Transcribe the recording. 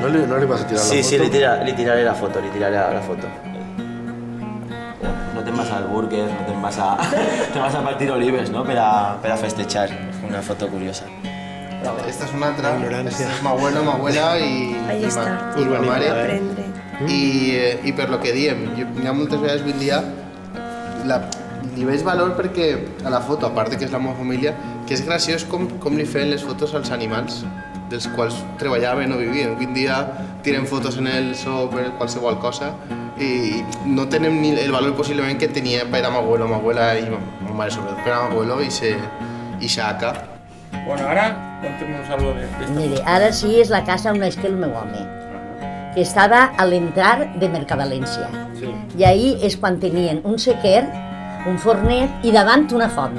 ¿No le vas a tirar la Sí, foto? sí, li tiraré la foto, No te'n vas al burger, no te'n vas a partir olives, no?, per a festejar. Una foto curiosa. Esta és una altra, esta és ma abuela i ma mare. I per lo que diem, hi ha moltes vegades avui en dia li veig valor perquè a la foto, a part que és la meva família, que és graciós com li feien les fotos als animals dels quals treballaven o vivien. Avui en dia tiren fotos en el zoo per qualsevol cosa i no tenen ni el valor possiblement que tenia per a ma abuela i ma mare, sobretot per a ma abuelo i Xaca. Bueno, ahora contemos algo de esta. Mire, ara sí és la casa on nasqué el meu home, que estava a l'entrar de Mercavalència. Sí. I ahí és quan tenien un sequer, un fornet i davant una font.